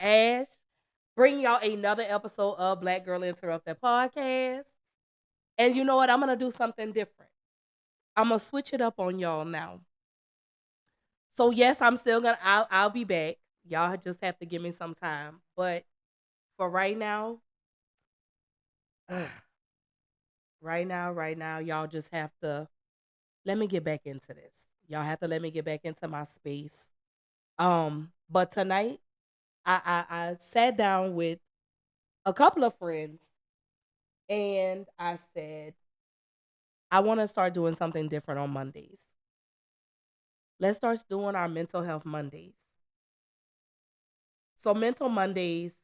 Ash, bring y'all another episode of Black Girl Interrupted Podcast. And you know what? I'm gonna do something different. I'm gonna switch it up on y'all now. So yes, I'm still gonna. I'll be back. Y'all just have to give me some time. But for right now, right now, y'all just have to let me get back into this. Y'all have to let me get back into my space. But tonight, I sat down with a couple of friends and I said, I want to start doing something different on Mondays. Let's start doing our mental health Mondays. So mental Mondays,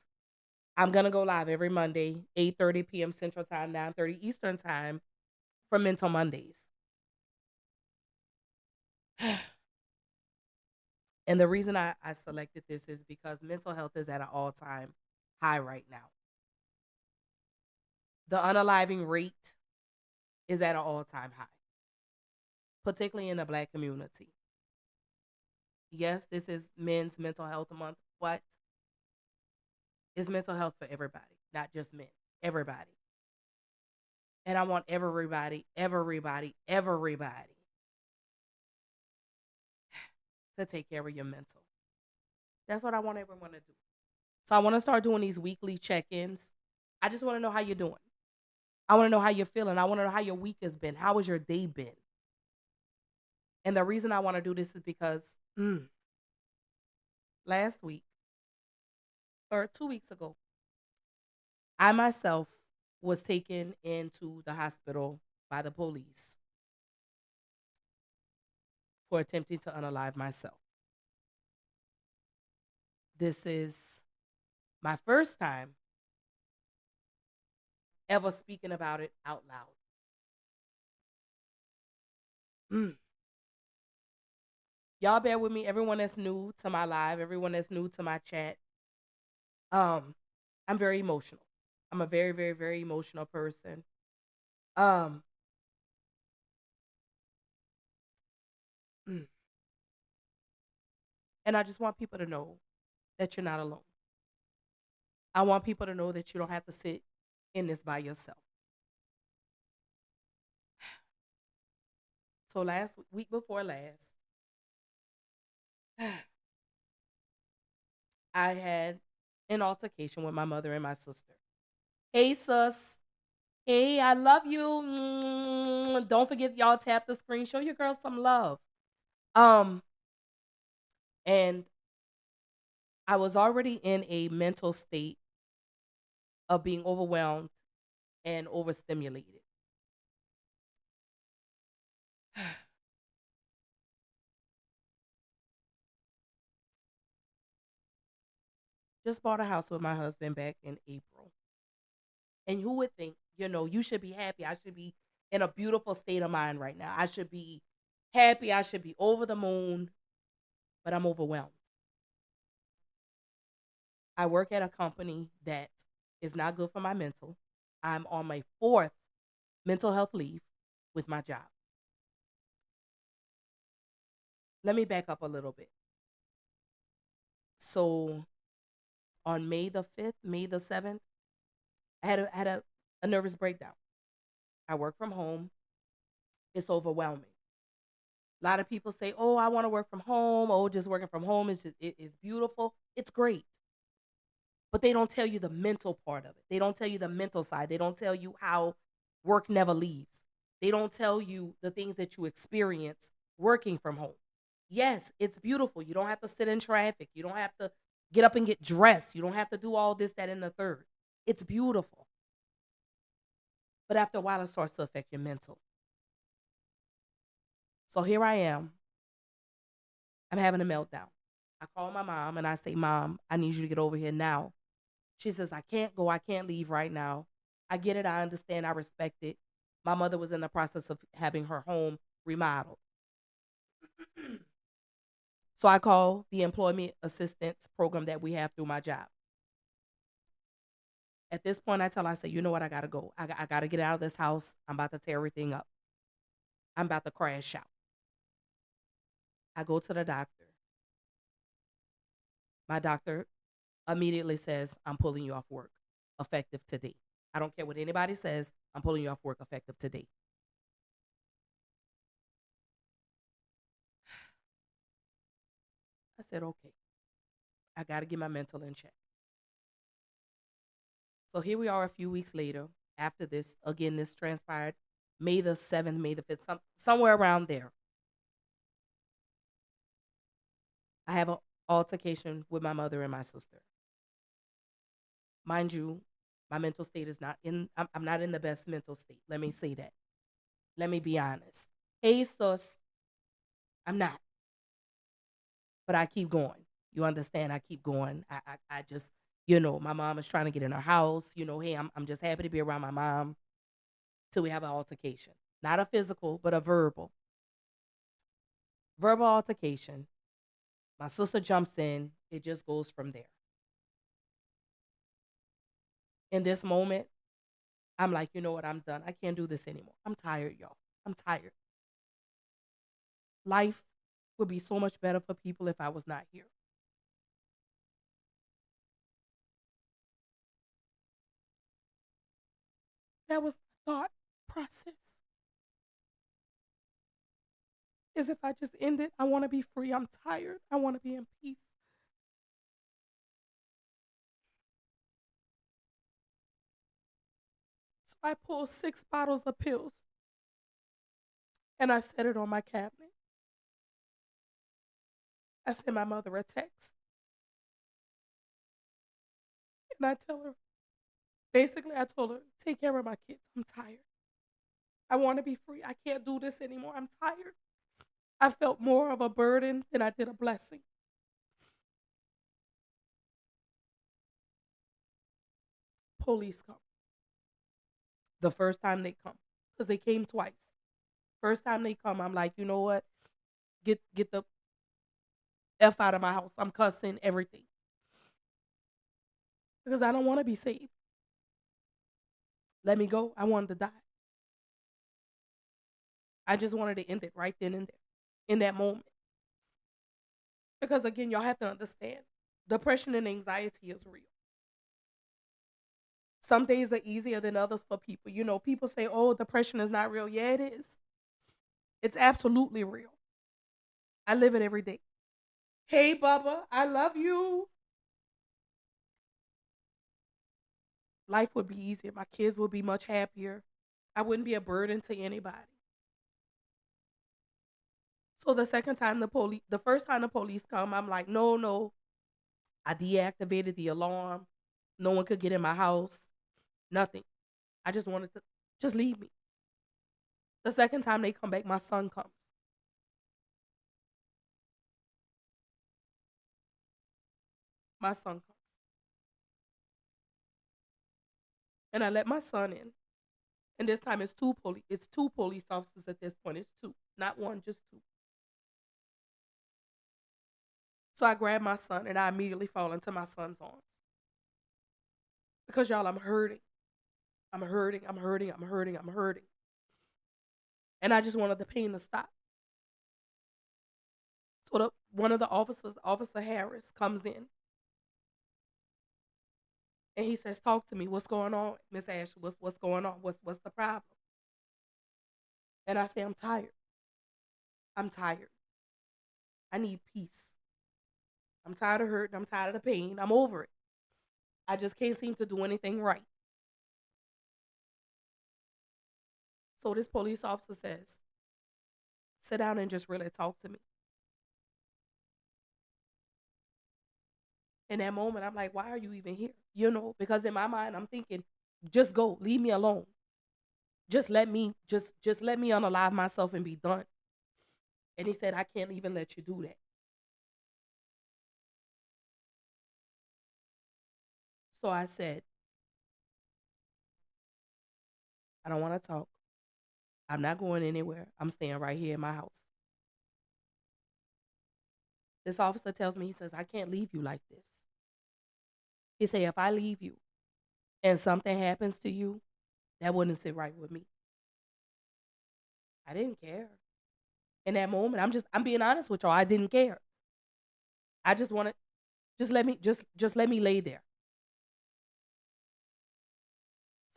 I'm gonna go live every Monday, 8:30 p.m. Central Time, 9:30 Eastern Time for Mental Mondays. And the reason I selected this is because mental health is at an all-time high right now. The unaliving rate is at an all-time high, particularly in the Black community. Yes, this is Men's Mental Health Month, but it's mental health for everybody, not just men, everybody. And I want everybody to take care of your mental. That's what I want everyone to do. So I want to start doing these weekly check-ins. I just want to know how you're doing. I want to know how you're feeling. I want to know how your week has been. How has your day been? And the reason I want to do this is because last week or 2 weeks ago, I myself was taken into the hospital by the police for attempting to unalive myself. This is my first time ever speaking about it out loud. Mm. Y'all bear with me, everyone that's new to my live, everyone that's new to my chat. Um, I'm very emotional. I'm a very, very, very emotional person. Um, mm. And I just want people to know that you're not alone. I want people to know that you don't have to sit in this by yourself. So last week before last, I had an altercation with my mother and my sister. Hey, sus. Hey, I love you. Don't forget, y'all tap the screen. Show your girl some love. Um, and I was already in a mental state of being overwhelmed and overstimulated. Just bought a house with my husband back in April. And who would think, you should be happy. I should be in a beautiful state of mind right now. I should be happy. I should be over the moon, but I'm overwhelmed. I work at a company that is not good for my mental. I'm on my fourth mental health leave with my job. Let me back up a little bit. So on May the 5th, May the 7th, I had a nervous breakdown. I work from home. It's overwhelming. A lot of people say, "Oh, I want to work from home. Oh, just working from home is beautiful. It's great." But they don't tell you the mental part of it. They don't tell you the mental side. They don't tell you how work never leaves. They don't tell you the things that you experience working from home. Yes, it's beautiful. You don't have to sit in traffic. You don't have to get up and get dressed. You don't have to do all this, that, and the third. It's beautiful. But after a while, it starts to affect your mental. So here I am. I'm having a meltdown. I call my mom and I say, "Mom, I need you to get over here now." She says, "I can't go. I can't leave right now." I get it. I understand. I respect it. My mother was in the process of having her home remodeled. So I call the employment assistance program that we have through my job. At this point, I say, "You know what? I got to go. I got to get out of this house. I'm about to tear everything up. I'm about to crash out." I go to the doctor. My doctor Immediately says, I'm pulling you off work effective today. I don't care what anybody says. I'm pulling you off work effective today. I said, okay, I got to get my mental in check. So here we are a few weeks later. After this, again, this transpired May the 7th, May the 5th, somewhere around there. I have an altercation with my mother and my sister. Mind you, my mental state is not in, I'm not in the best mental state. Let me say that. Let me be honest. Hey, sus, I'm not. But I keep going. You understand? I keep going. I just, my mom is trying to get in her house. Hey, I'm just happy to be around my mom till we have an altercation. Not a physical, but a verbal. Verbal altercation. My sister jumps in. It just goes from there. In this moment, I'm like, you know what? I'm done. I can't do this anymore. I'm tired, y'all. I'm tired. Life would be so much better for people if I was not here. That was my thought process. Is if I just end it, I want to be free. I'm tired. I want to be in peace. So I pulled 6 bottles of pills and I set it on my cabinet. I sent my mother a text and I tell her, basically, I told her, take care of my kids. I'm tired. I want to be free. I can't do this anymore. I'm tired. I felt more of a burden than I did a blessing. Police come. The first time they come, because they came twice. First time they come, I'm like, you know what? Get the F out of my house. I'm cussing everything. Because I don't want to be saved. Let me go. I wanted to die. I just wanted to end it right then and there, in that moment. Because again, y'all have to understand, depression and anxiety is real. Some days are easier than others for people. People say, oh, depression is not real. Yeah, it is. It's absolutely real. I live it every day. Hey, Bubba, I love you. Life would be easier. My kids would be much happier. I wouldn't be a burden to anybody. So the first time the police come, I'm like, no, no. I deactivated the alarm. No one could get in my house. Nothing. I just wanted to just leave me. The second time they come back, my son comes. My son comes. And I let my son in. And this time it's two police officers at this point. It's two. Not one, just two. So I grab my son and I immediately fall into my son's arms. Because y'all, I'm hurting. I'm hurting. I'm hurting. I'm hurting. I'm hurting. And I just wanted the pain to stop. So one of the officers, Officer Harris, comes in and he says, "Talk to me. What's going on, Miss Ashley? What's going on? What's the problem?" And I say, "I'm tired. I'm tired. I need peace. I'm tired of hurting. I'm tired of the pain. I'm over it. I just can't seem to do anything right." So this police officer says, "Sit down and just really talk to me." In that moment, I'm like, "Why are you even here?" Because in my mind, I'm thinking, just go, leave me alone. Just let me unalive myself and be done. And he said, "I can't even let you do that." So I said, "I don't want to talk. I'm not going anywhere. I'm staying right here in my house." This officer tells me, he says, "I can't leave you like this." He said, "If I leave you and something happens to you, that wouldn't sit right with me." I didn't care. In that moment, I'm being honest with y'all. I didn't care. I just wanted, Just let me lay there.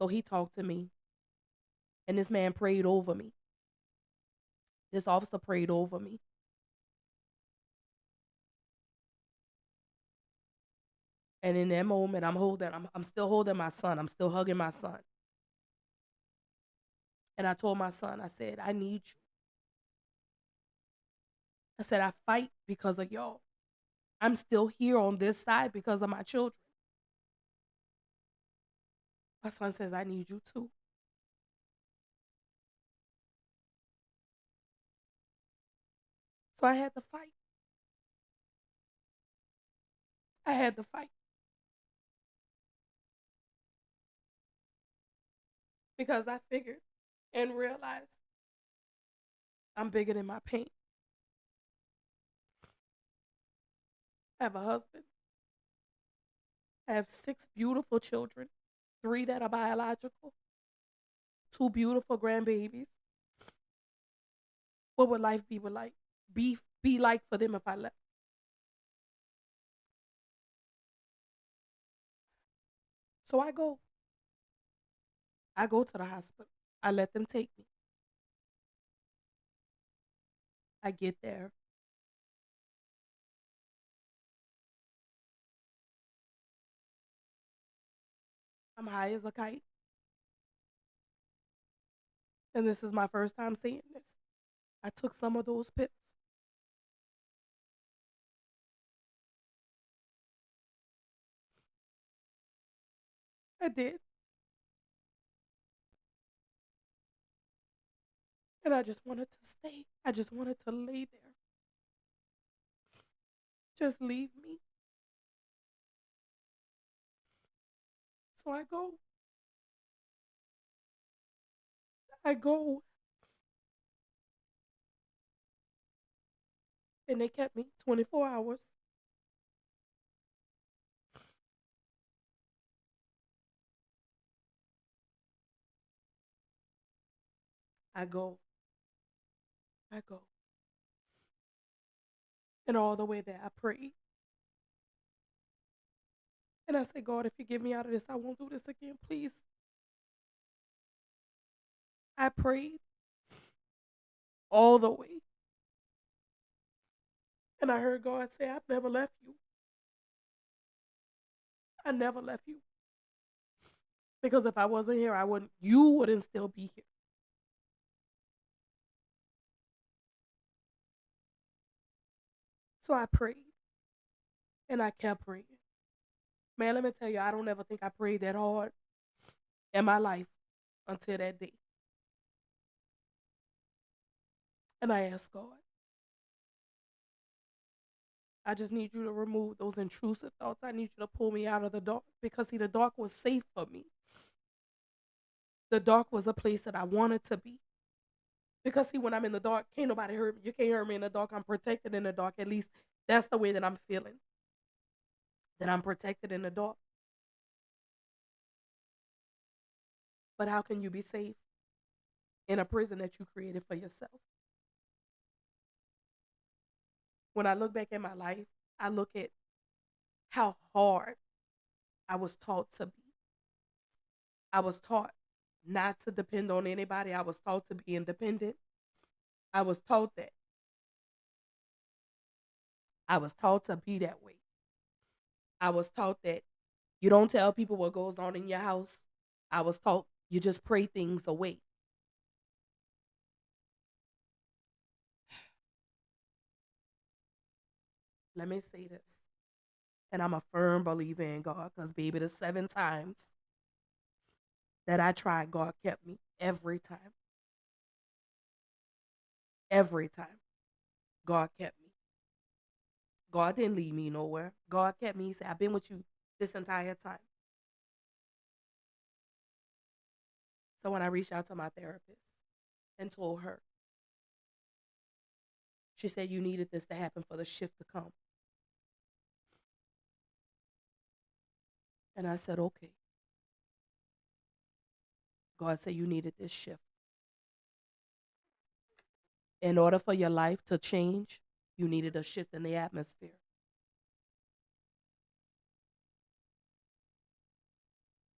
So he talked to me, and this man prayed over me. This officer prayed over me. And in that moment, I'm still holding my son. I'm still hugging my son. And I told my son, I said, I need you. I said, I fight because of y'all. I'm still here on this side because of my children. My son says, I need you too. So I had to fight. I had to fight because I figured and realized I'm bigger than my pain. I have a husband. I have 6 beautiful children, 3 that are biological, 2 beautiful grandbabies. What would life be like? Be like for them if I left? So I go. I go to the hospital. I let them take me. I get there. I'm high as a kite. And this is my first time seeing this. I took some of those pills. I did. And I just wanted to stay. I just wanted to lay there. Just leave me. So I go. I go. And they kept me 24 hours. I go. I go. And all the way there, I prayed. And I said, God, if you get me out of this, I won't do this again, please. I prayed all the way. And I heard God say, I've never left you. I never left you. Because if I wasn't here, you wouldn't still be here. So I prayed. And I kept praying. Man, let me tell you, I don't ever think I prayed that hard in my life until that day. And I asked God, I just need you to remove those intrusive thoughts. I need you to pull me out of the dark. Because, see, the dark was safe for me. The dark was a place that I wanted to be. Because, see, when I'm in the dark, can't nobody hurt me. You can't hurt me in the dark. I'm protected in the dark. At least that's the way that I'm feeling. That I'm protected in the dark. But how can you be safe in a prison that you created for yourself? When I look back at my life, I look at how hard I was taught to be. I was taught not to depend on anybody. I was taught to be independent. I was taught that. I was taught to be that way. I was taught that you don't tell people what goes on in your house. I was taught you just pray things away. Let me say this. And I'm a firm believer in God because, baby, the 7 times that I tried, God kept me every time. Every time. God kept me. God didn't leave me nowhere. God kept me. He said, I've been with you this entire time. So when I reached out to my therapist and told her, she said, you needed this to happen for the shift to come. And I said, okay. God said, you needed this shift. In order for your life to change, you needed a shift in the atmosphere.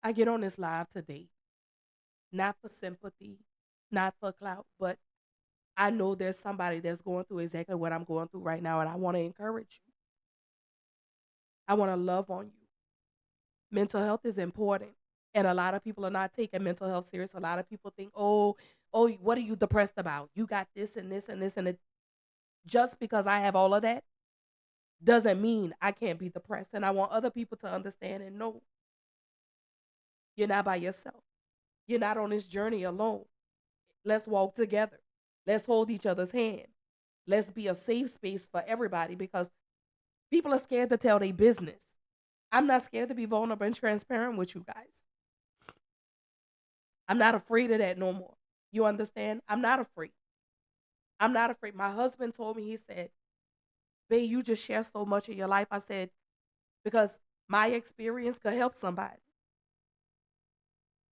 I get on this live today, not for sympathy, not for clout, but I know there's somebody that's going through exactly what I'm going through right now, and I want to encourage you. I want to love on you. Mental health is important, and a lot of people are not taking mental health serious. A lot of people think, oh, what are you depressed about? You got this and this and this and it. Just because I have all of that doesn't mean I can't be depressed. And I want other people to understand and know you're not by yourself. You're not on this journey alone. Let's walk together. Let's hold each other's hand. Let's be a safe space for everybody because people are scared to tell their business. I'm not scared to be vulnerable and transparent with you guys. I'm not afraid of that no more. You understand? I'm not afraid. I'm not afraid. My husband told me, he said, babe, you just share so much of your life. I said, because my experience could help somebody.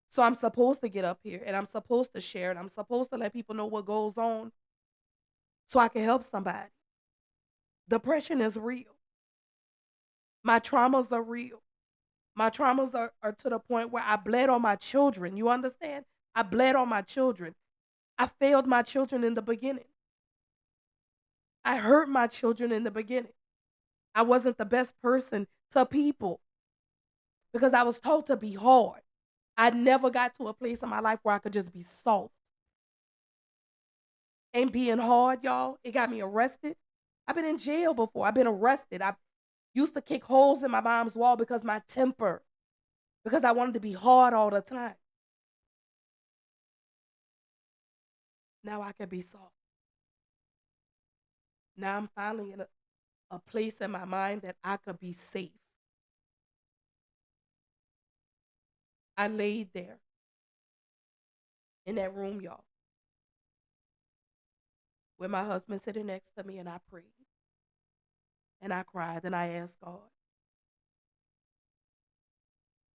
So I'm supposed to get up here and I'm supposed to share it. I'm supposed to let people know what goes on so I can help somebody. Depression is real. My traumas are real. My traumas are to the point where I bled on my children. You understand? I bled on my children. I failed my children in the beginning. I hurt my children in the beginning. I wasn't the best person to people because I was told to be hard. I never got to a place in my life where I could just be soft. And being hard, y'all, it got me arrested. I've been in jail before. I've been arrested. I used to kick holes in my mom's wall because my temper, because I wanted to be hard all the time. Now I can be soft. Now I'm finally in a place in my mind that I could be safe. I laid there in that room, y'all, with my husband sitting next to me, and I prayed and I cried and I asked God,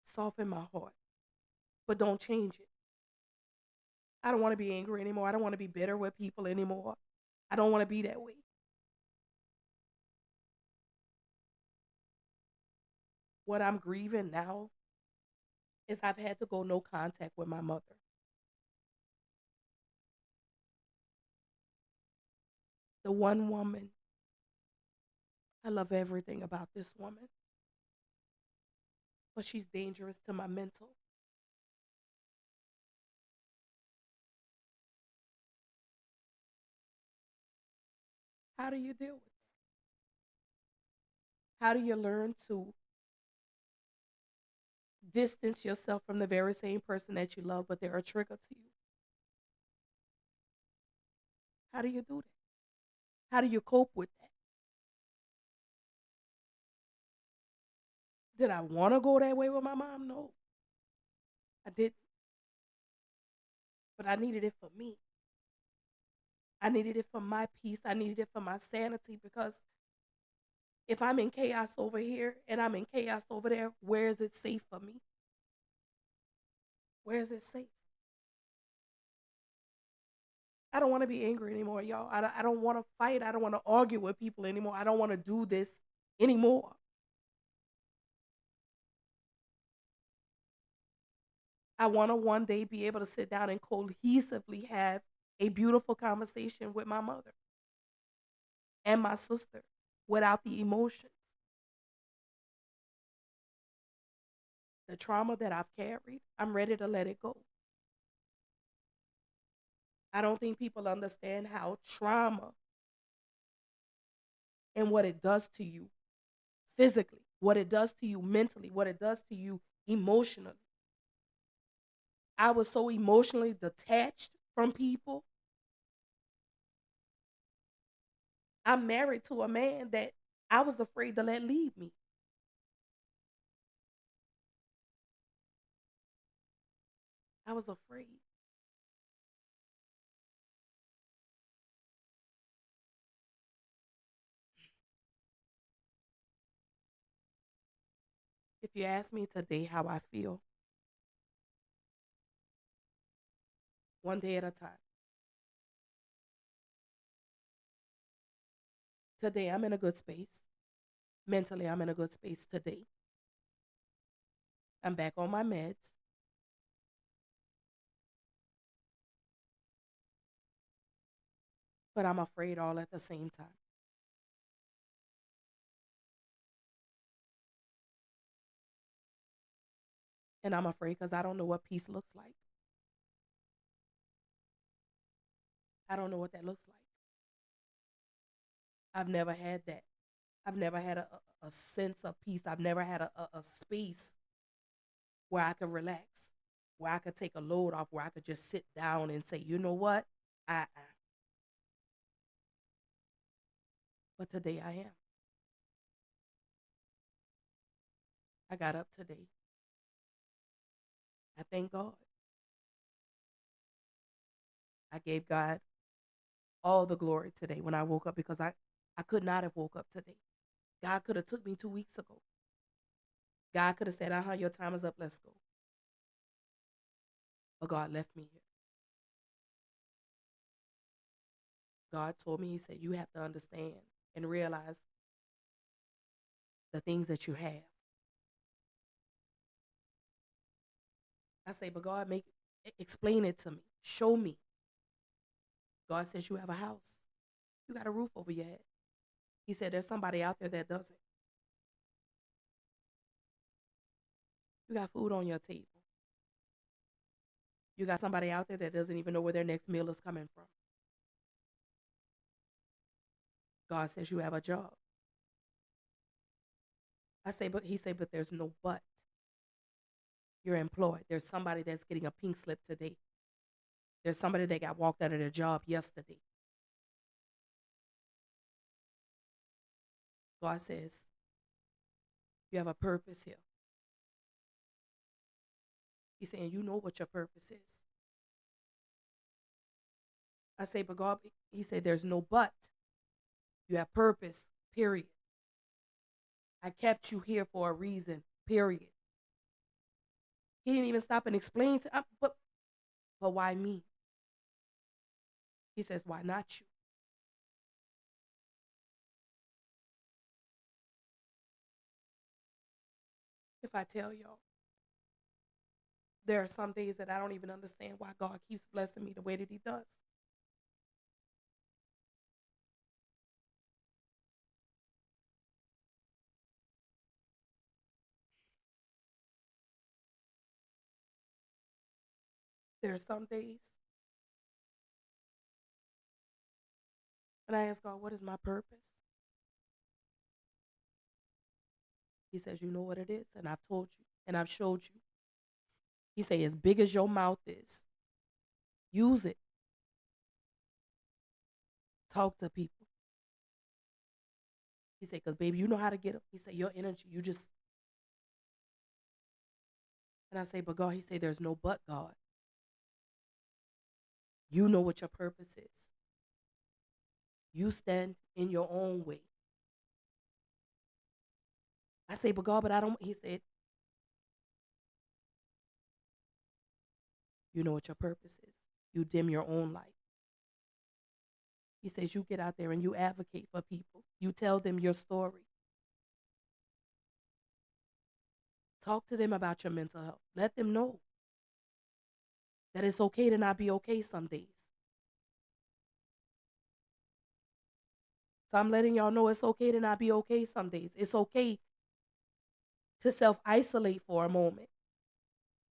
soften my heart, but don't change it. I don't want to be angry anymore. I don't want to be bitter with people anymore. I don't want to be that way. What I'm grieving now is I've had to go no contact with my mother. The one woman, I love everything about this woman, but she's dangerous to my mental. How do you deal with it? How do you learn to distance yourself from the very same person that you love, but they're a trigger to you? How do you do that? How do you cope with that? Did I want to go that way with my mom? No, I didn't. But I needed it for me. I needed it for my peace. I needed it for my sanity because if I'm in chaos over here and I'm in chaos over there, where is it safe for me? Where is it safe? I don't want to be angry anymore, y'all. I don't want to fight. I don't want to argue with people anymore. I don't want to do this anymore. I want to one day be able to sit down and cohesively have a beautiful conversation with my mother and my sister without the emotions. The trauma that I've carried, I'm ready to let it go. I don't think people understand how trauma and what it does to you physically, what it does to you mentally, what it does to you emotionally. I was so emotionally detached from people. I'm married to a man that I was afraid to let leave me. I was afraid. If you ask me today how I feel, one day at a time. Today, I'm in a good space. Mentally, I'm in a good space today. I'm back on my meds. But I'm afraid all at the same time. And I'm afraid because I don't know what peace looks like. I don't know what that looks like. I've never had that. I've never had a sense of peace. I've never had a space where I could relax, where I could take a load off, where I could just sit down and say, you know what? I. But today I am. I got up today. I thank God. I gave God all the glory today when I woke up because I could not have woke up today. God could have took me 2 weeks ago. God could have said, your time is up, let's go. But God left me here. God told me, he said, you have to understand and realize the things that you have. I say, but God, explain it to me. Show me. God says you have a house. You got a roof over your head. He said there's somebody out there that doesn't. You got food on your table. You got somebody out there that doesn't even know where their next meal is coming from. God says you have a job. I say, but he said, but there's no but. You're employed. There's somebody that's getting a pink slip today. There's somebody that got walked out of their job yesterday. God says, you have a purpose here. He's saying, you know what your purpose is. I say, but God, he said, there's no but. You have purpose, period. I kept you here for a reason, period. He didn't even stop and explain but why me? He says, why not you? If I tell y'all, there are some days that I don't even understand why God keeps blessing me the way that he does. There are some days, and I ask God, what is my purpose? He says, you know what it is, and I've told you, and I've showed you. He says, as big as your mouth is, use it. Talk to people. He said, because baby, you know how to get up. He said, your energy, you just. And I say, but God, he said, there's no but, God. You know what your purpose is. You stand in your own way. I say, but God, but I don't. He said, you know what your purpose is. You dim your own light. He says, you get out there and you advocate for people. You tell them your story. Talk to them about your mental health. Let them know that it's okay to not be okay some days. So I'm letting y'all know it's okay to not be okay some days. It's okay to self-isolate for a moment.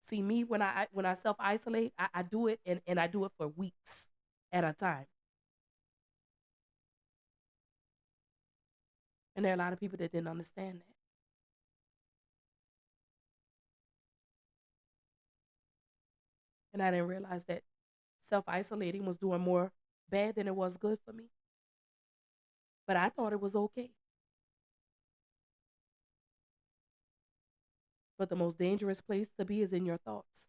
See, me, when I self-isolate, I do it and I do it for weeks at a time. And there are a lot of people that didn't understand that. And I didn't realize that self-isolating was doing more bad than it was good for me. But I thought it was okay. But the most dangerous place to be is in your thoughts.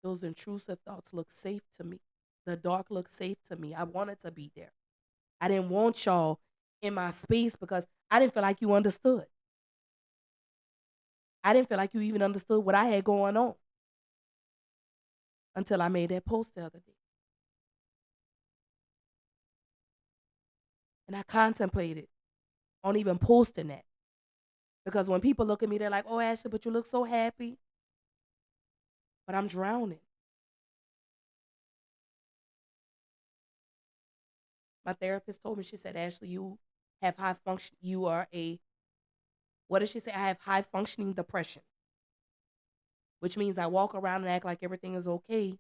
Those intrusive thoughts look safe to me. The dark looked safe to me. I wanted to be there. I didn't want y'all in my space because I didn't feel like you understood. I didn't feel like you even understood what I had going on until I made that post the other day. And I contemplated on even posting that. Because when people look at me, they're like, oh, Ashley, but you look so happy. But I'm drowning. My therapist told me, she said, Ashley, you have high function. You are what did she say? I have high functioning depression, which means I walk around and act like everything is okay.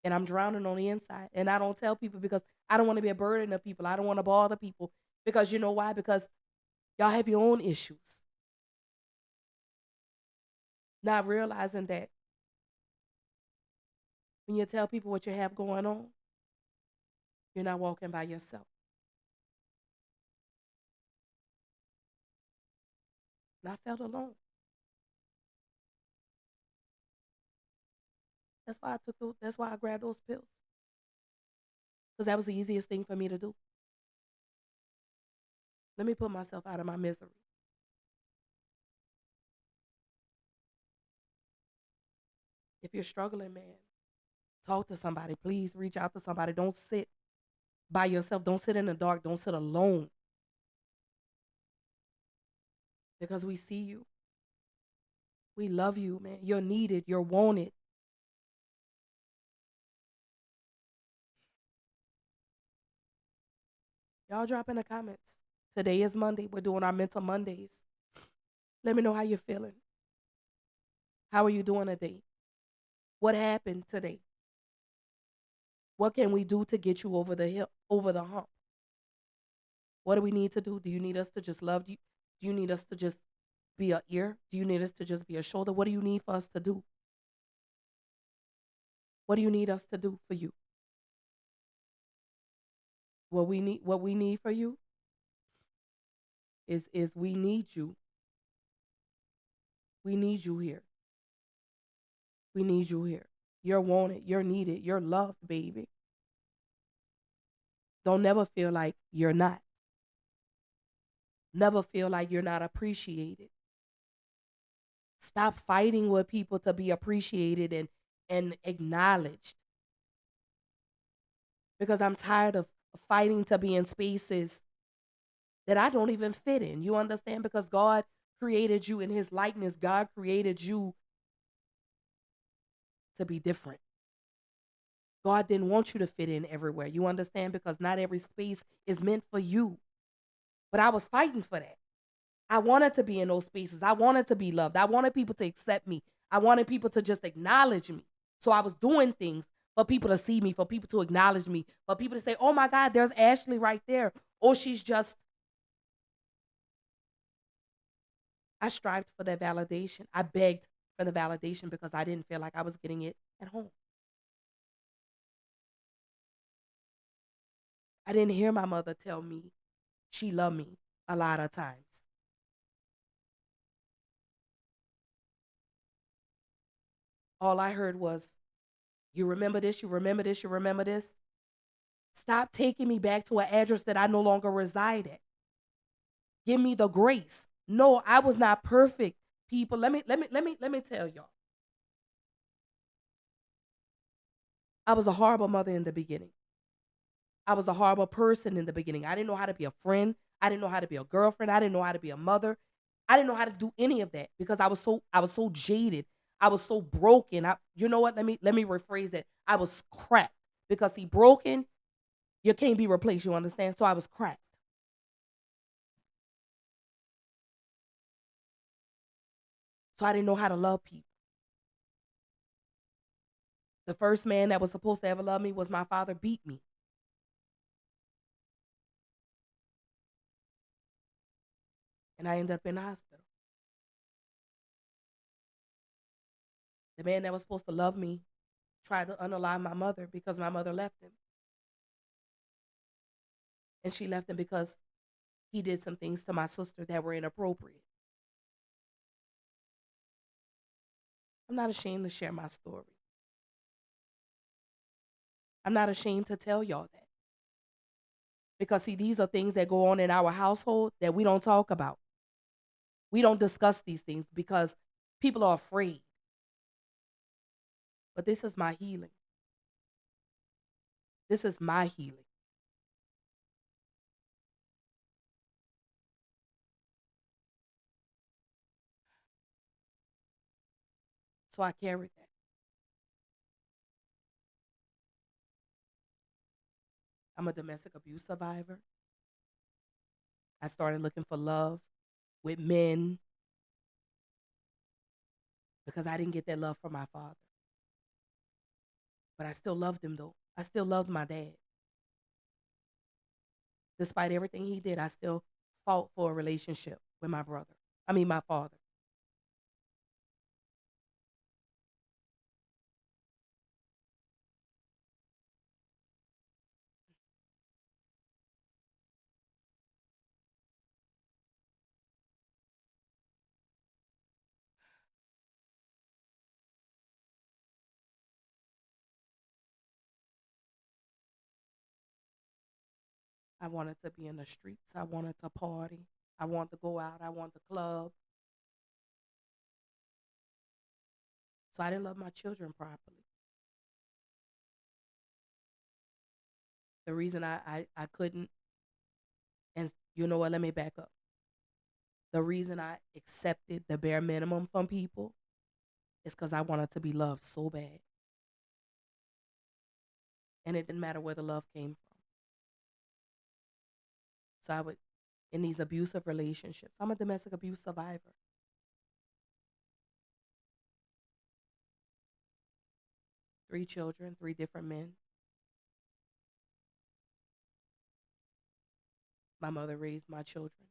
And I'm drowning on the inside. And I don't tell people because I don't want to be a burden to people. I don't want to bother people. Because you know why? Because y'all have your own issues. Not realizing that when you tell people what you have going on, you're not walking by yourself. And I felt alone. That's why I grabbed those pills. Because that was the easiest thing for me to do. Let me put myself out of my misery. If you're struggling, man, talk to somebody. Please reach out to somebody. Don't sit by yourself. Don't sit in the dark. Don't sit alone. Because we see you. We love you, man. You're needed. You're wanted. Y'all drop in the comments. Today is Monday. We're doing our mental Mondays. Let me know how you're feeling. How are you doing today? What happened today? What can we do to get you over the hill, over the hump? What do we need to do? Do you need us to just love you? Do you need us to just be a ear? Do you need us to just be a shoulder? What do you need for us to do? What do you need us to do for you? What we need for you is we need you. We need you here. We need you here. You're wanted, you're needed, you're loved, baby. Don't never feel like you're not. Never feel like you're not appreciated. Stop fighting with people to be appreciated and acknowledged. Because I'm tired of fighting to be in spaces that I don't even fit in. You understand? Because God created you in his likeness. God created you to be different. God didn't want you to fit in everywhere. You understand? Because not every space is meant for you. But I was fighting for that. I wanted to be in those spaces. I wanted to be loved. I wanted people to accept me. I wanted people to just acknowledge me. So I was doing things for people to see me, for people to acknowledge me, for people to say, oh my God, there's Ashley right there. Or she's just, I strived for that validation. I begged for the validation because I didn't feel like I was getting it at home. I didn't hear my mother tell me she loved me a lot of times. All I heard was, you remember this, you remember this, you remember this. Stop taking me back to an address that I no longer reside at. Give me the grace. No, I was not perfect. People, let me tell y'all. I was a horrible mother in the beginning. I was a horrible person in the beginning. I didn't know how to be a friend. I didn't know how to be a girlfriend. I didn't know how to be a mother. I didn't know how to do any of that because I was so jaded. I was so broken. You know what? Let me rephrase it. I was cracked because see, broken, you can't be replaced. You understand? So I was cracked. So I didn't know how to love people. The first man that was supposed to ever love me was my father beat me. And I ended up in the hospital. The man that was supposed to love me tried to unalive my mother because my mother left him. And she left him because he did some things to my sister that were inappropriate. I'm not ashamed to share my story. I'm not ashamed to tell y'all that. Because, see, these are things that go on in our household that we don't talk about. We don't discuss these things because people are afraid. But this is my healing. This is my healing. So I carried that. I'm a domestic abuse survivor. I started looking for love with men because I didn't get that love from my father. But I still loved him though. I still loved my dad. Despite everything he did, I still fought for a relationship with my brother. I mean, my father. I wanted to be in the streets. I wanted to party. I wanted to go out. I wanted the club. So I didn't love my children properly. The reason I couldn't, and you know what, let me back up. The reason I accepted the bare minimum from people is because I wanted to be loved so bad. And it didn't matter where the love came from. So I would, in these abusive relationships, I'm a domestic abuse survivor. 3 children, 3 different men. My mother raised my children.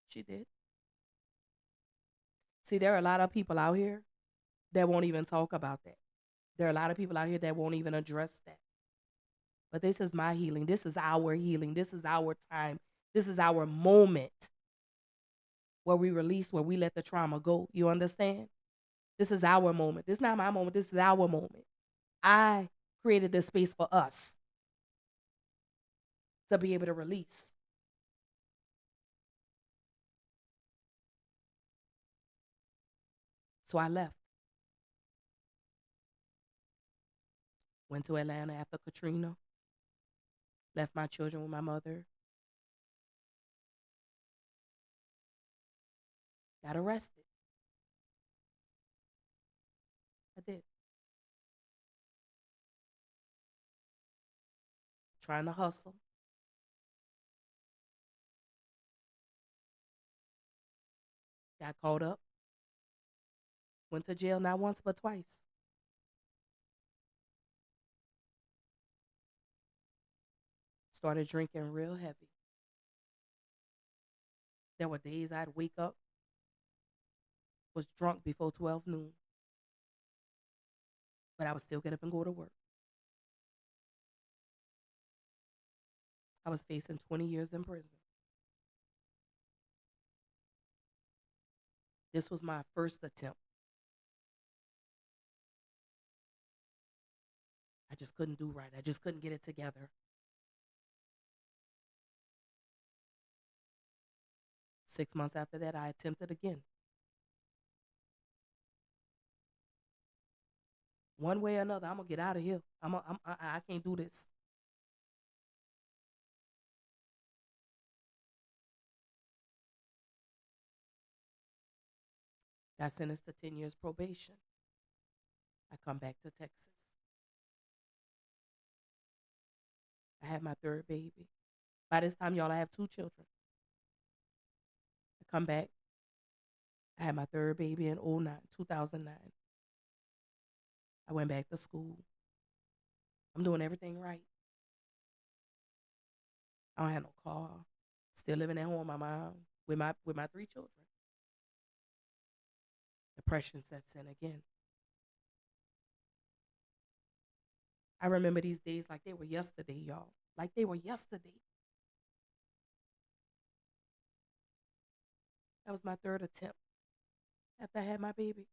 She did. See, there are a lot of people out here that won't even talk about that. There are a lot of people out here that won't even address that. But this is my healing. This is our healing. This is our time. This is our moment where we release, where we let the trauma go. You understand? This is our moment. This is not my moment. This is our moment. I created this space for us to be able to release. So I left. Went to Atlanta after Katrina. Left my children with my mother. Got arrested. I did. Trying to hustle. Got caught up. Went to jail not once but twice. Started drinking real heavy. There were days I'd wake up, was drunk before 12 noon, but I would still get up and go to work. I was facing 20 years in prison. This was my first attempt. I just couldn't do right. I just couldn't get it together. 6 months after that, I attempted again. One way or another, I'm gonna get out of here. I can't do this. Got sentenced to 10 years probation. I come back to Texas. I had my third baby. By this time, y'all, I have 2 children. I come back. I had my third baby in 2009. I went back to school. I'm doing everything right. I don't have no car. Still living at home with my mom, with my 3 children. Depression sets in again. I remember these days like they were yesterday, y'all. Like they were yesterday. That was my third attempt after I had my baby.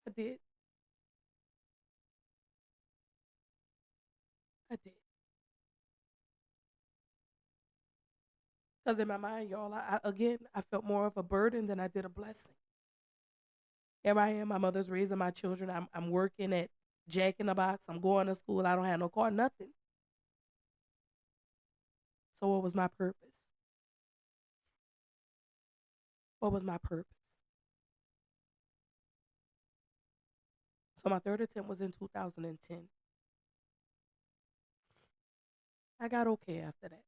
I did. I did. Because in my mind, y'all, I felt more of a burden than I did a blessing. Here I am, my mother's raising my children. I'm working at Jack in the Box. I'm going to school. I don't have no car, nothing. So what was my purpose? What was my purpose? So my third attempt was in 2010. I got okay after that.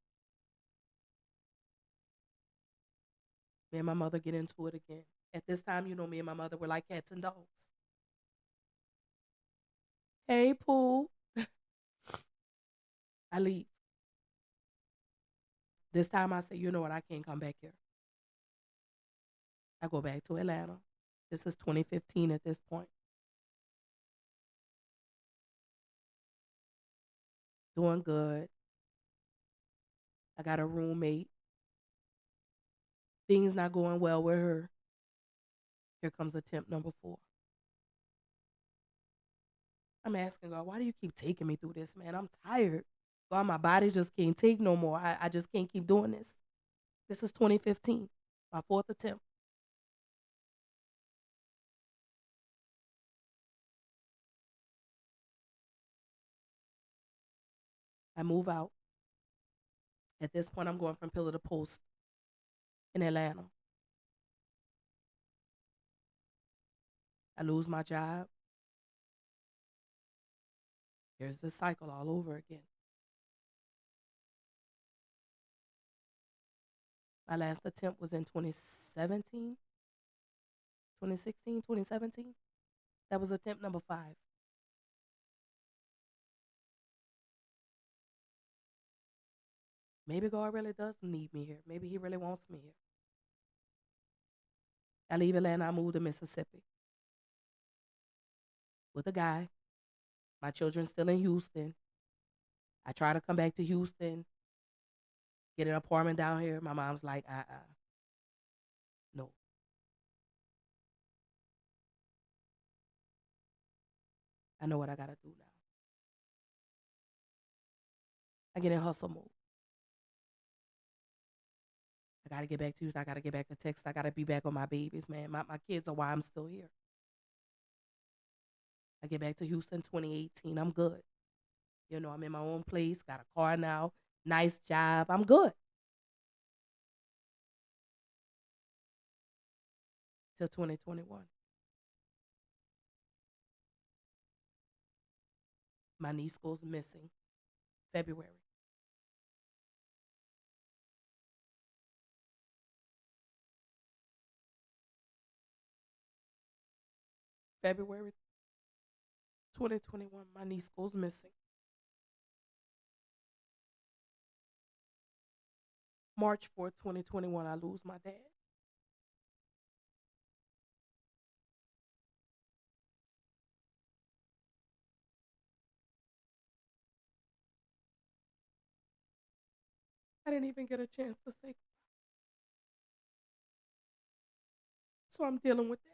Me and my mother get into it again. At this time, me and my mother were like cats and dogs. Hey, Pooh. I leave. This time I say, you know what, I can't come back here. I go back to Atlanta. This is 2015 at this point. Doing good. I got a roommate. Things not going well with her. Here comes attempt number 4. I'm asking God, why do you keep taking me through this, man? I'm tired. God, my body just can't take no more. I just can't keep doing this. This is 2015, my 4th attempt. I move out. At this point, I'm going from pillar to post in Atlanta. I lose my job. Here's the cycle all over again. My last attempt was in 2017, 2016, 2017. That was attempt number 5. Maybe God really does need me here. Maybe He really wants me here. I leave Atlanta. I move to Mississippi with a guy. My children still in Houston. I try to come back to Houston, get an apartment down here. My mom's like, no. I know what I got to do now. I get in hustle mode. I got to get back to Houston. I got to get back to Texas. I got to be back with my babies, man. My kids are why I'm still here. I get back to Houston 2018. I'm good. I'm in my own place, got a car now, nice job. I'm good. Till 2021. My niece goes missing February. February 2021, my niece goes missing. March 4th, 2021, I lose my dad. I didn't even get a chance to say. So I'm dealing with that.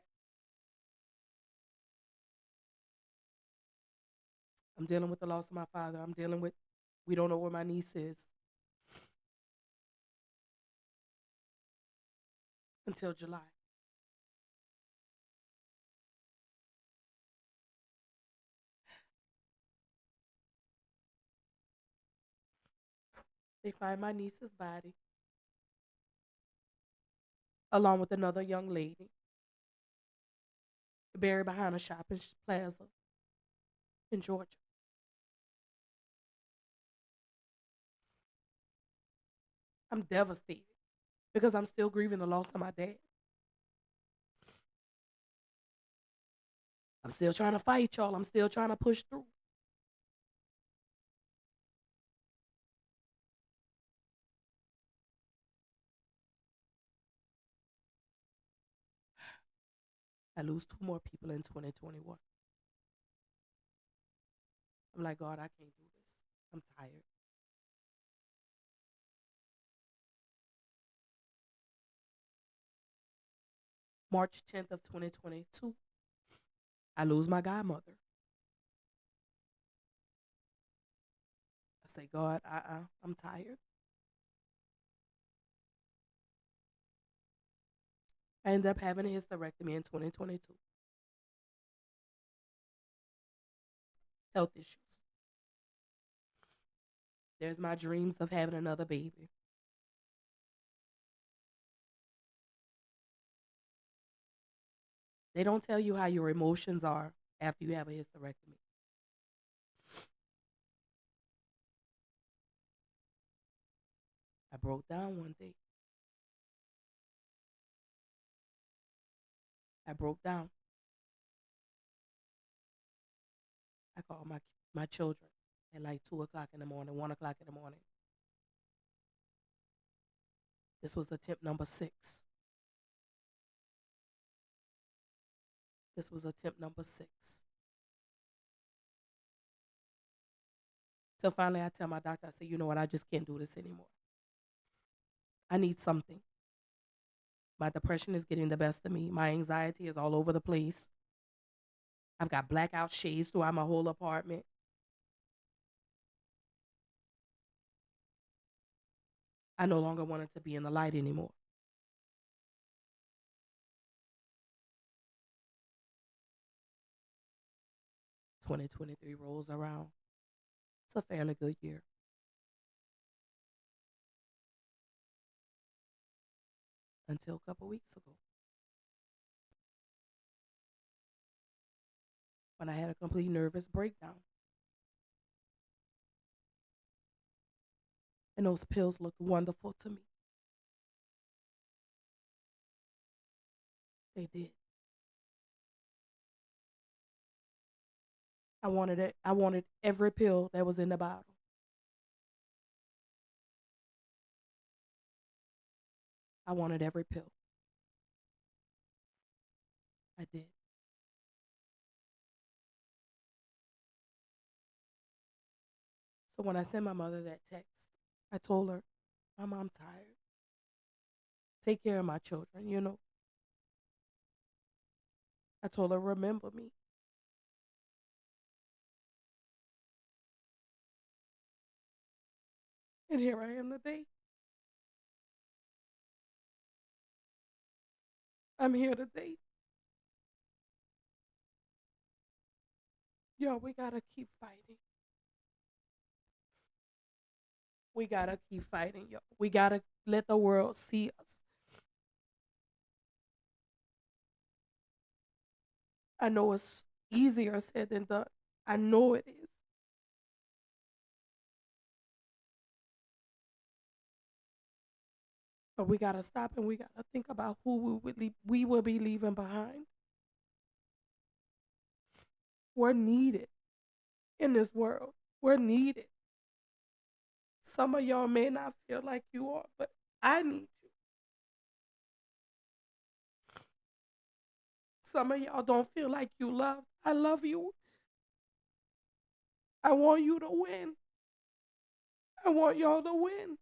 I'm dealing with the loss of my father. I'm dealing with, we don't know where my niece is until July. They find my niece's body along with another young lady buried behind a shopping plaza in Georgia. I'm devastated because I'm still grieving the loss of my dad. I'm still trying to fight, y'all. I'm still trying to push through. I lose 2 more people in 2021. I'm like, God, I can't do this. I'm tired. March 10th of 2022, I lose my godmother. I say, God, I'm tired. I end up having a hysterectomy in 2022. Health issues. There's my dreams of having another baby. They don't tell you how your emotions are after you have a hysterectomy. I broke down one day. I broke down. I called my children at like 2 o'clock in the morning, 1 o'clock in the morning. This was attempt number 6. This was attempt number 6. So finally, I tell my doctor, I say, you know what? I just can't do this anymore. I need something. My depression is getting the best of me. My anxiety is all over the place. I've got blackout shades throughout my whole apartment. I no longer wanted to be in the light anymore. "2023 rolls around. It's a fairly good year. Until a couple weeks ago, when I had a complete nervous breakdown. And those pills looked wonderful to me. They did. I wanted it. I wanted every pill that was in the bottle. I wanted every pill. I did. So when I sent my mother that text, I told her, Mom, I'm tired. Take care of my children, you know. I told her, remember me. And here I am today. I'm here today. Yo, we gotta keep fighting. We gotta keep fighting, yo. We gotta let the world see us. I know it's easier said than done. I know it is. But we gotta stop and we gotta think about who we will be leaving behind. We're needed in this world. We're needed. Some of y'all may not feel like you are, but I need you. Some of y'all don't feel like you love. I love you. I want you to win. I want y'all to win.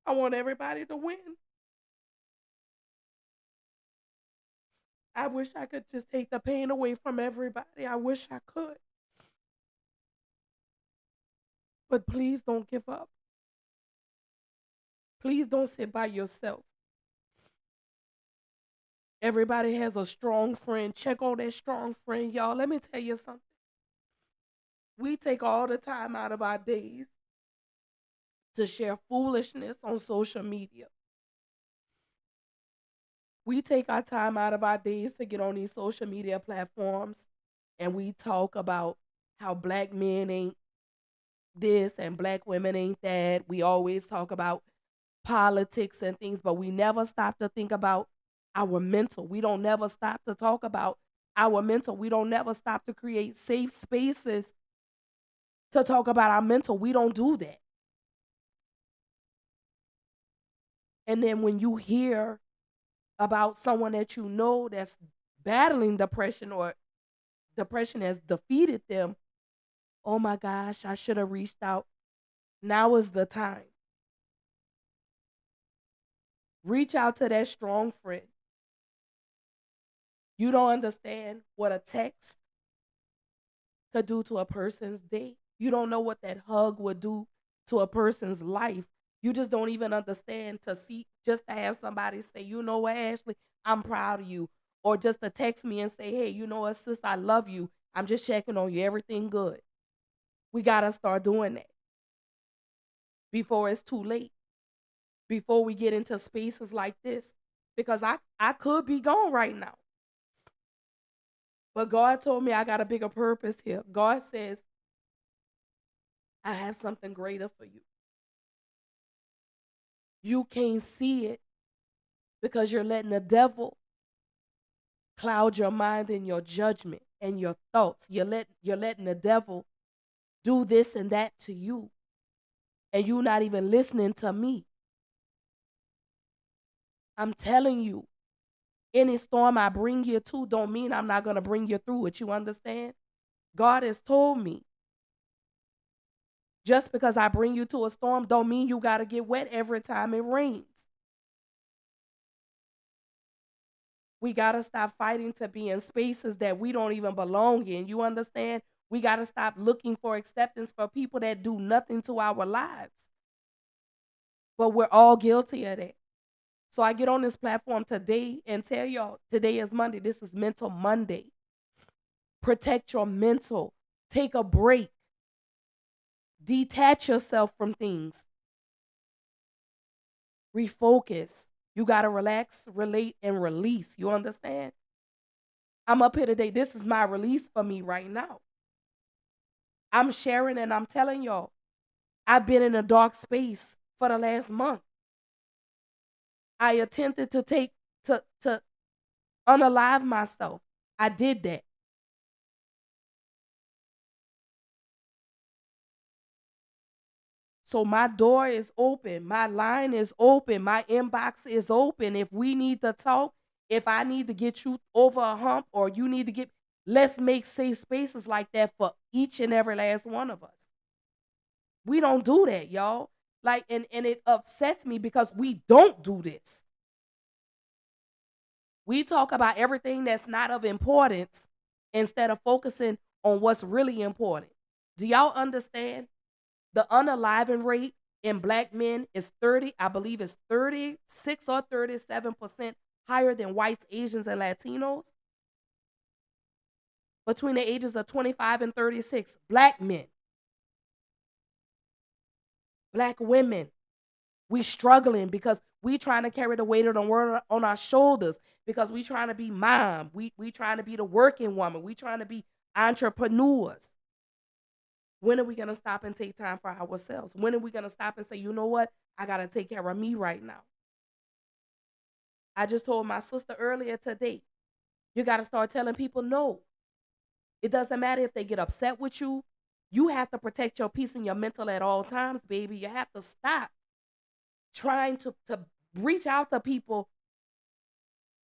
I want everybody to win. I wish I could just take the pain away from everybody. I wish I could. But please don't give up. Please don't sit by yourself. Everybody has a strong friend. Check on that strong friend, y'all. Let me tell you something. We take all the time out of our days to share foolishness on social media. We take our time out of our days to get on these social media platforms and we talk about how black men ain't this and black women ain't that. We always talk about politics and things, but we never stop to think about our mental. We don't never stop to talk about our mental. We don't never stop to create safe spaces to talk about our mental. We don't do that. And then when you hear about someone that you know that's battling depression or depression has defeated them, oh my gosh, I should have reached out. Now is the time. Reach out to that strong friend. You don't understand what a text could do to a person's day. You don't know what that hug would do to a person's life. You just don't even understand to see, just to have somebody say, you know what, Ashley, I'm proud of you. Or just to text me and say, hey, you know what, sis, I love you. I'm just checking on you. Everything good. We got to start doing that before it's too late. Before we get into spaces like this. because I could be gone right now. But God told me I got a bigger purpose here. God says, I have something greater for you. You can't see it because you're letting the devil cloud your mind and your judgment and your thoughts. You're letting the devil do this and that to you. And you're not even listening to me. I'm telling you, any storm I bring you to don't mean I'm not going to bring you through it. You understand? God has told me, just because I bring you to a storm don't mean you got to get wet every time it rains. We got to stop fighting to be in spaces that we don't even belong in. You understand? We got to stop looking for acceptance for people that do nothing to our lives. But we're all guilty of that. So I get on this platform today and tell y'all, today is Monday. This is Mental Monday. Protect your mental. Take a break. Detach yourself from things. Refocus. You got to relax, relate, and release. You understand? I'm up here today. This is my release for me right now. I'm sharing and I'm telling y'all, I've been in a dark space for the last month. I attempted to unalive myself. I did that. So my door is open. My line is open. My inbox is open. If we need to talk, if I need to get you over a hump or you need to get, let's make safe spaces like that for each and every last one of us. We don't do that, y'all. Like, and it upsets me because we don't do this. We talk about everything that's not of importance instead of focusing on what's really important. Do y'all understand? The unaliving rate in black men is 30, I believe it's 36 or 37% higher than whites, Asians, and Latinos. Between the ages of 25 and 36, black men, black women, we struggling because we trying to carry the weight of the world on our shoulders because we trying to be mom. We trying to be the working woman. We trying to be entrepreneurs. When are we going to stop and take time for ourselves? When are we going to stop and say, you know what? I got to take care of me right now. I just told my sister earlier today, you got to start telling people no. It doesn't matter if they get upset with you. You have to protect your peace and your mental at all times, baby. You have to stop trying to reach out to people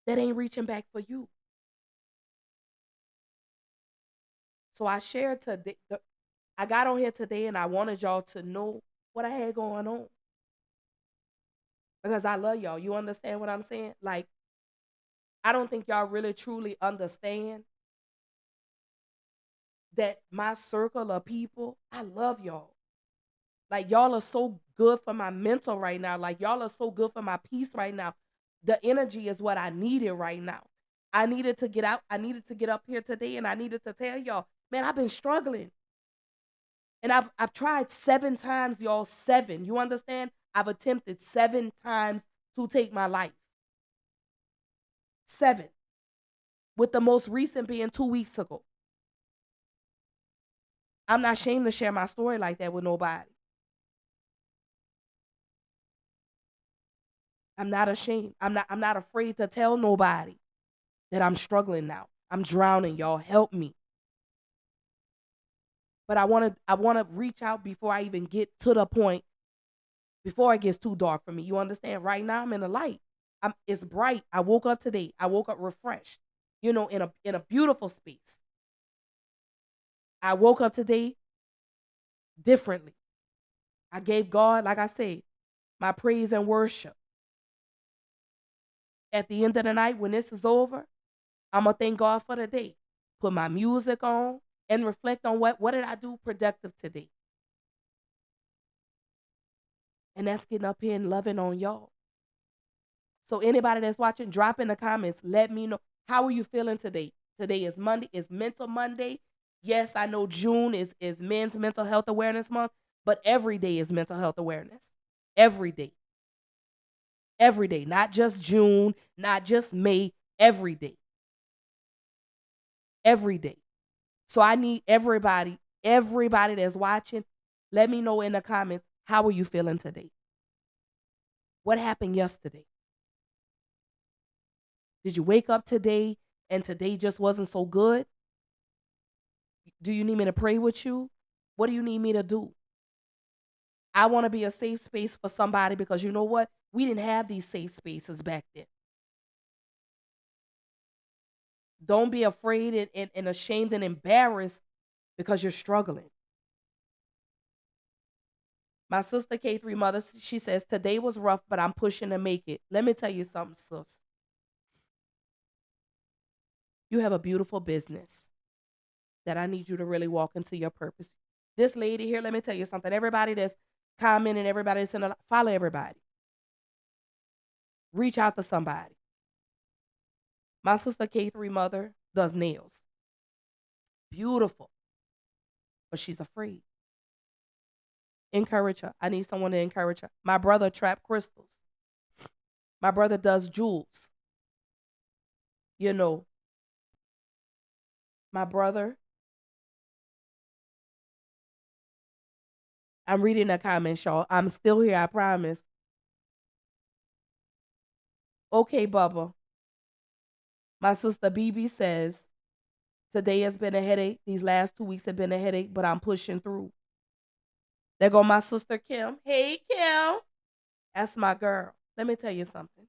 that ain't reaching back for you. So I shared today, I got on here today and I wanted y'all to know what I had going on. Because I love y'all. You understand what I'm saying? Like, I don't think y'all really truly understand that my circle of people, I love y'all. Like, y'all are so good for my mental right now. Like, y'all are so good for my peace right now. The energy is what I needed right now. I needed to get out. I needed to get up here today and I needed to tell y'all, man, I've been struggling. And I've tried 7 times, y'all, 7. You understand? I've attempted 7 times to take my life. 7. With the most recent being 2 weeks ago. I'm not ashamed to share my story like that with nobody. I'm not ashamed. I'm not afraid to tell nobody that I'm struggling now. I'm drowning, y'all. Help me. But I want to reach out before I even get to the point, before it gets too dark for me. You understand? Right now I'm in the light. It's bright. I woke up today. I woke up refreshed. You know, in a beautiful space. I woke up today differently. I gave God, like I say, my praise and worship. At the end of the night, when this is over, I'm going to thank God for the day. Put my music on and reflect on what did I do productive today. And that's getting up here and loving on y'all. So anybody that's watching, drop in the comments. Let me know. How are you feeling today? Today is Monday. It's Mental Monday. Yes, I know June is Men's Mental Health Awareness Month, but every day is mental health awareness. Every day. every day, not just June, not just May, every day. Every day. So I need everybody that's watching, let me know in the comments, how are you feeling today? What happened yesterday? Did you wake up today and today just wasn't so good? Do you need me to pray with you? What do you need me to do? I want to be a safe space for somebody because you know what? We didn't have these safe spaces back then. Don't be afraid and ashamed and embarrassed because you're struggling. My sister K3 mother, she says, today was rough, but I'm pushing to make it. Let me tell you something, sis. You have a beautiful business that I need you to really walk into your purpose. This lady here, let me tell you something. Everybody that's commenting, everybody that's in a, follow everybody. Reach out to somebody. My sister K3 mother does nails. Beautiful. But she's afraid. Encourage her. I need someone to encourage her. My brother trap crystals. My brother does jewels. You know, my brother, I'm reading the comments, y'all. I'm still here, I promise. Okay, Bubba. My sister BB says, today has been a headache. These last 2 weeks have been a headache, but I'm pushing through. There go my sister Kim. Hey, Kim. That's my girl. Let me tell you something.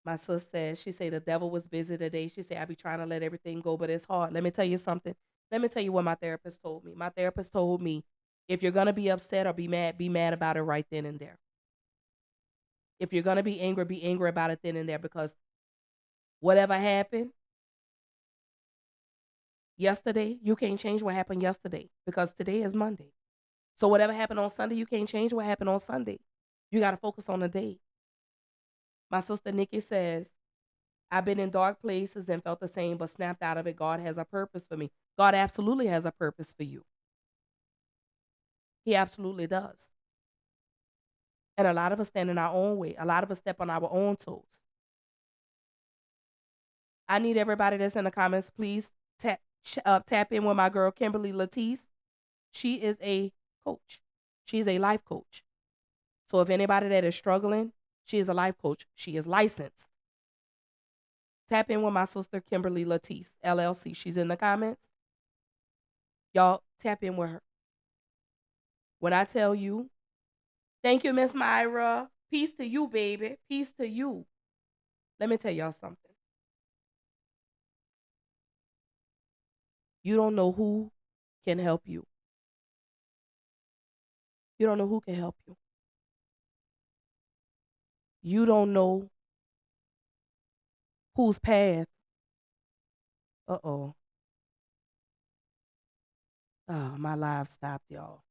My sister said, she said the devil was busy today. She said, I be trying to let everything go, but it's hard. Let me tell you something. Let me tell you what my therapist told me. My therapist told me, if you're going to be upset or be mad about it right then and there. If you're going to be angry about it then and there, because whatever happened yesterday, you can't change what happened yesterday because today is Monday. So whatever happened on Sunday, you can't change what happened on Sunday. You got to focus on the day. My sister Nikki says, I've been in dark places and felt the same, but snapped out of it. God has a purpose for me. God absolutely has a purpose for you. He absolutely does. And a lot of us stand in our own way. A lot of us step on our own toes. I need everybody that's in the comments, please tap in with my girl, Kimberly Latisse. She is a coach. She's a life coach. So if anybody that is struggling, she is a life coach. She is licensed. Tap in with my sister, Kimberly Latisse, LLC. She's in the comments. Y'all tap in with her. When I tell you, thank you, Miss Myra. Peace to you, baby. Peace to you. Let me tell y'all something. You don't know who can help you. You don't know who can help you. You don't know whose path. Uh-oh. Oh, my live stopped, y'all.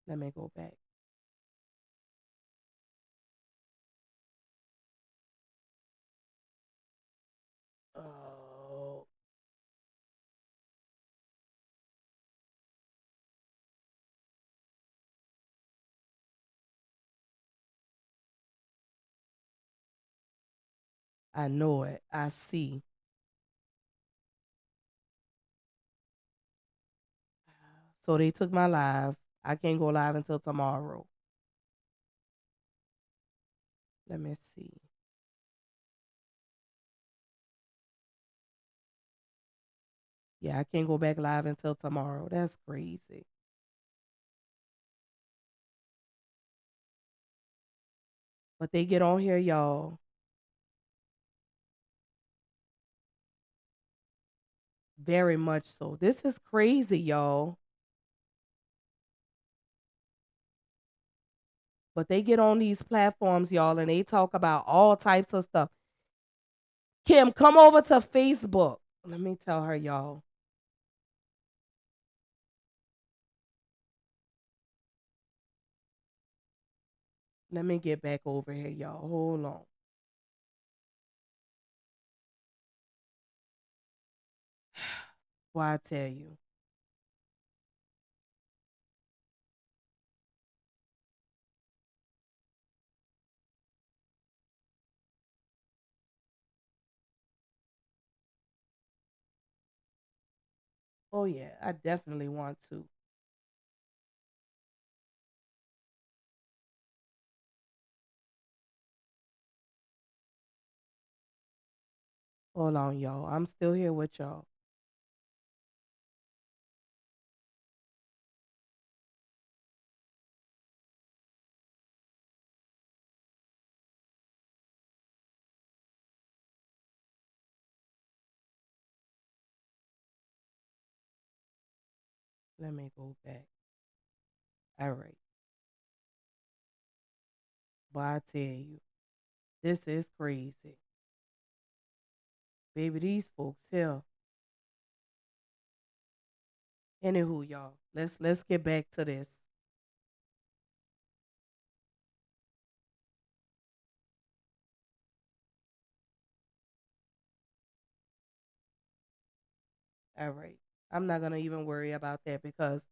Let me go back. Oh. I know it. I see. So they took my live. I can't go live until tomorrow. Let me see. Yeah, I can't go back live until tomorrow. That's crazy. But they get on here, y'all. Very much so. This is crazy, y'all. But they get on these platforms, y'all, and they talk about all types of stuff. Kim, come over to Facebook. Let me tell her, y'all. Let me get back over here, y'all. Hold on. Why I tell you. Oh yeah, I definitely want to. Hold on, y'all. I'm still here with y'all. Let me go back. All right. But I tell you, this is crazy. Baby, these folks here. Anywho, y'all, let's get back to this. All right. I'm not gonna even worry about that because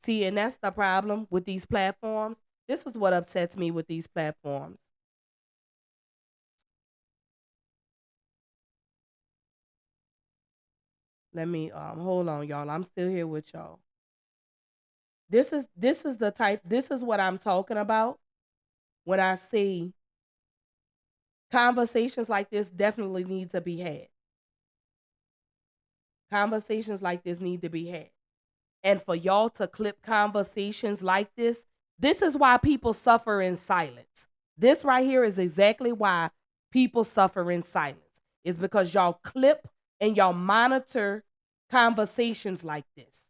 see, and that's the problem with these platforms. This is what upsets me with these platforms. Let me hold on, y'all. I'm still here with y'all. This is the type this is what I'm talking about when I say conversations like this definitely need to be had. Conversations like this need to be had. And for y'all to clip conversations like this is why people suffer in silence. This right here is exactly why people suffer in silence. It's because y'all clip and y'all monitor conversations like this.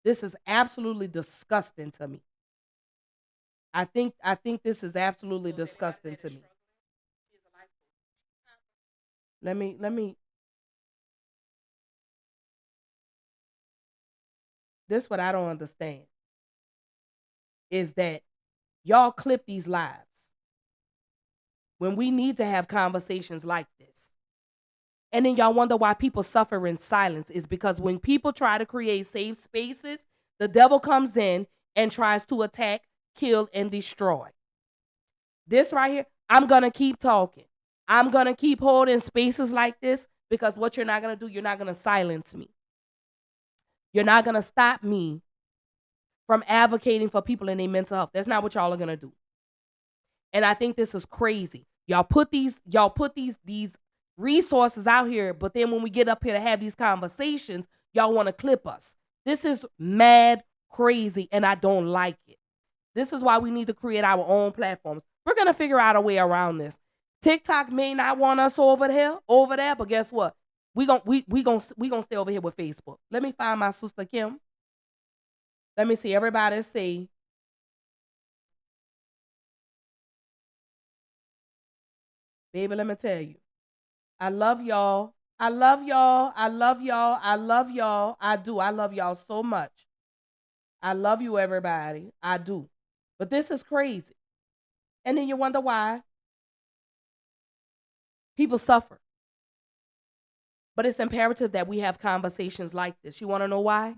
This is absolutely disgusting to me. I think this is absolutely disgusting to me. Let me this what I don't understand is that y'all clip these lives when we need to have conversations like this. And then y'all wonder why people suffer in silence is because when people try to create safe spaces, the devil comes in and tries to attack, kill, and destroy. This right here, I'm going to keep talking. I'm going to keep holding spaces like this because what you're not going to do, you're not going to silence me. You're not going to stop me from advocating for people in their mental health. That's not what y'all are going to do. And I think this is crazy. Y'all put these resources out here, but then when we get up here to have these conversations, y'all want to clip us. This is mad crazy and I don't like it. This is why we need to create our own platforms. We're going to figure out a way around this. TikTok may not want us over there, but guess what? We going to stay over here with Facebook. Let me find my sister Kim. Let me see everybody say, baby, let me tell you. I love y'all. I love y'all. I love y'all. I love y'all. I do. I love y'all so much. I love you, everybody. I do. But this is crazy. And then you wonder why people suffer. But it's imperative that we have conversations like this. You want to know why?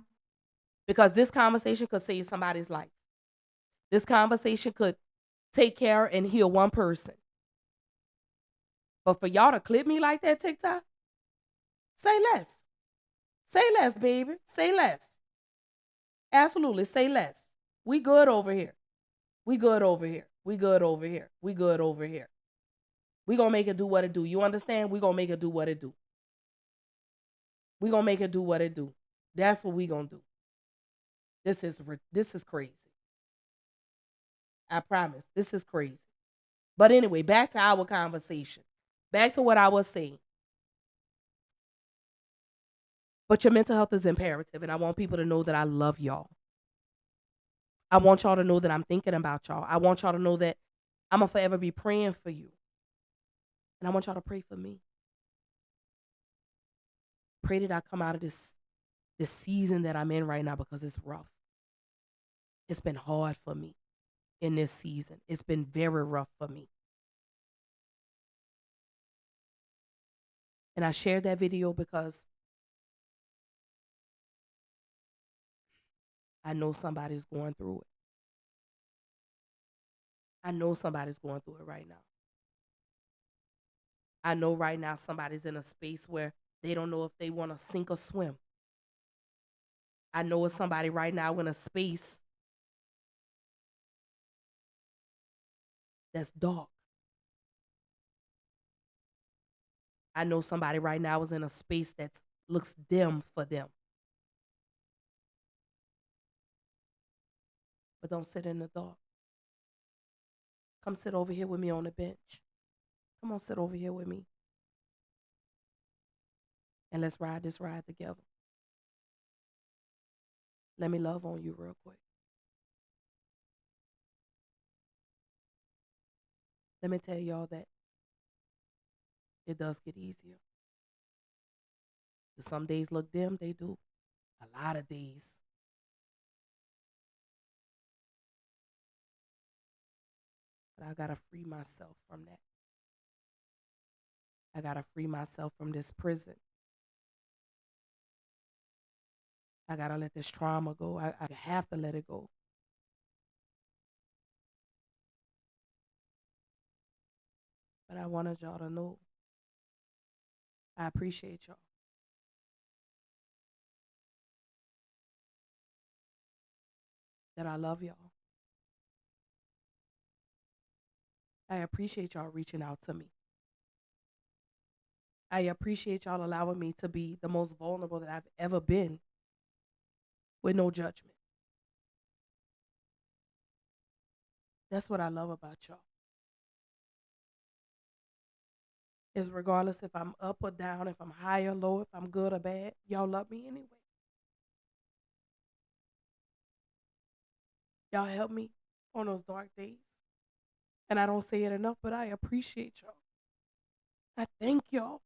Because this conversation could save somebody's life. This conversation could take care and heal one person. But for y'all to clip me like that, TikTok, say less. Say less, baby. Say less. Absolutely. Say less. We good over here. We good over here. We good over here. We good over here. We gonna make it do what it do. You understand? We gonna make it do what it do. We gonna make it do what it do. That's what we gonna do. This is crazy. I promise. This is crazy. But anyway, back to our conversation. Back to what I was saying. But your mental health is imperative, and I want people to know that I love y'all. I want y'all to know that I'm thinking about y'all. I want y'all to know that I'm gonna forever be praying for you, and I want y'all to pray for me. Pray that I come out of this season that I'm in right now because it's rough. It's been hard for me in this season. It's been very rough for me. And I shared that video because I know somebody's going through it. I know somebody's going through it right now. I know right now somebody's in a space where they don't know if they want to sink or swim. I know it's somebody right now in a space that's dark. I know somebody right now is in a space that looks dim for them. But don't sit in the dark. Come sit over here with me on the bench. Come on, sit over here with me. And let's ride this ride together. Let me love on you real quick. Let me tell y'all that it does get easier. Do some days look dim? They do. A lot of days. But I got to free myself from that. I got to free myself from this prison. I got to let this trauma go. I have to let it go. But I wanted y'all to know I appreciate y'all. That I love y'all. I appreciate y'all reaching out to me. I appreciate y'all allowing me to be the most vulnerable that I've ever been with no judgment. That's what I love about y'all. Is regardless if I'm up or down, if I'm high or low, if I'm good or bad, y'all love me anyway. Y'all help me on those dark days. And I don't say it enough, but I appreciate y'all. I thank y'all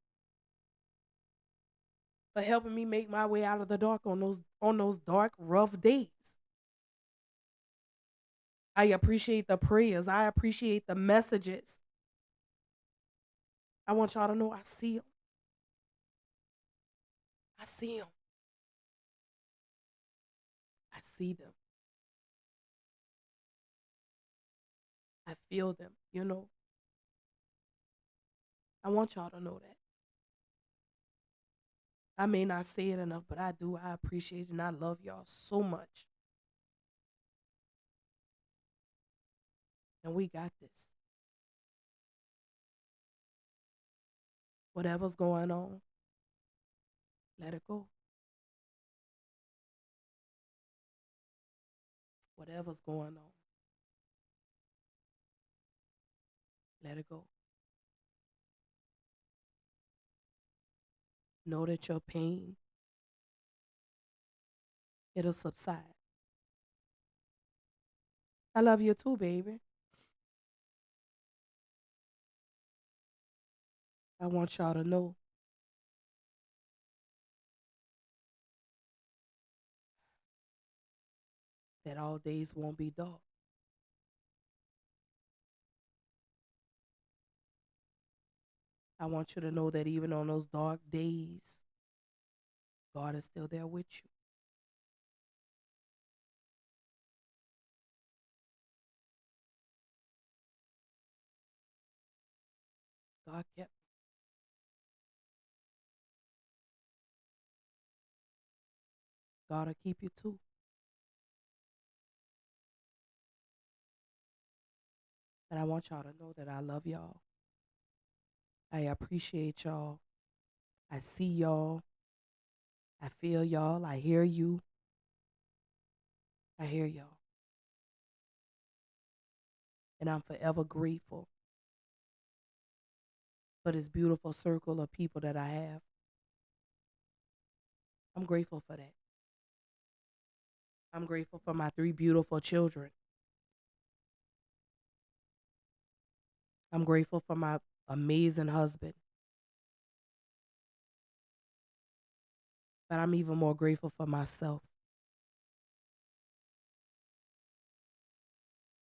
for helping me make my way out of the dark on those dark, rough days. I appreciate the prayers. I appreciate the messages. I want y'all to know I see them. I see them. I see them. I feel them, you know. I want y'all to know that. I may not say it enough, but I do. I appreciate it and I love y'all so much. And we got this. Whatever's going on, let it go. Whatever's going on, let it go. Know that your pain, it'll subside. I love you too, baby. I want y'all to know that all days won't be dark. I want you to know that even on those dark days, God is still there with you. God kept me. God will keep you too. And I want y'all to know that I love y'all. I appreciate y'all. I see y'all. I feel y'all. I hear you. I hear y'all. And I'm forever grateful for this beautiful circle of people that I have. I'm grateful for that. I'm grateful for my 3 beautiful children. I'm grateful for my amazing husband. But I'm even more grateful for myself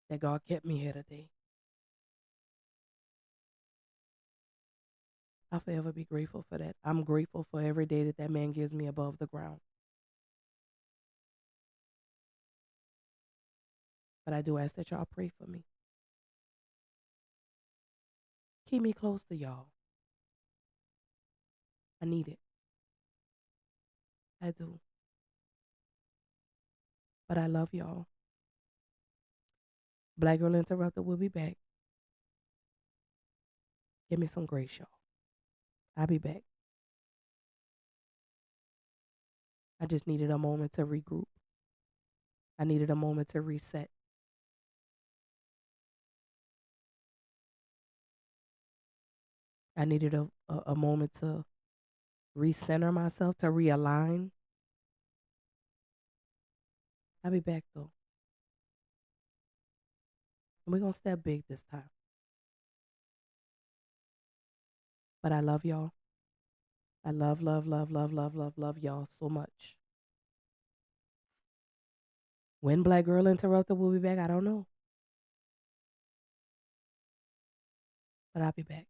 that God kept me here today. I'll forever be grateful for that. I'm grateful for every day that man gives me above the ground. But I do ask that y'all pray for me. Keep me close to y'all. I need it. I do. But I love y'all. Black Girl Interrupted will be back. Give me some grace, y'all. I'll be back. I just needed a moment to regroup. I needed a moment to reset. I needed a moment to recenter myself, to realign. I'll be back though. And we're going to step big this time. But I love y'all. I love, love, love, love, love, love, love y'all so much. When Black Girl Interrupted will be back, I don't know. But I'll be back.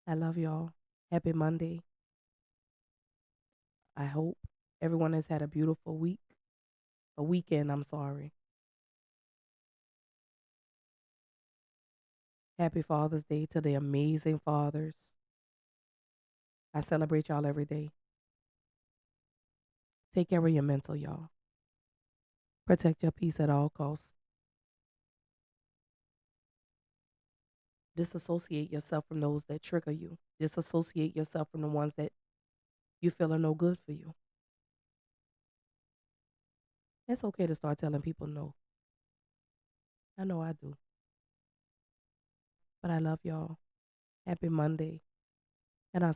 I love y'all. Happy Monday. I hope everyone has had a beautiful week. A weekend, I'm sorry. Happy Father's Day to the amazing fathers. I celebrate y'all every day. Take care of your mental, y'all. Protect your peace at all costs. Disassociate yourself from those that trigger you. Disassociate yourself from the ones that you feel are no good for you. It's okay to start telling people no. I know I do. But I love y'all. Happy Monday.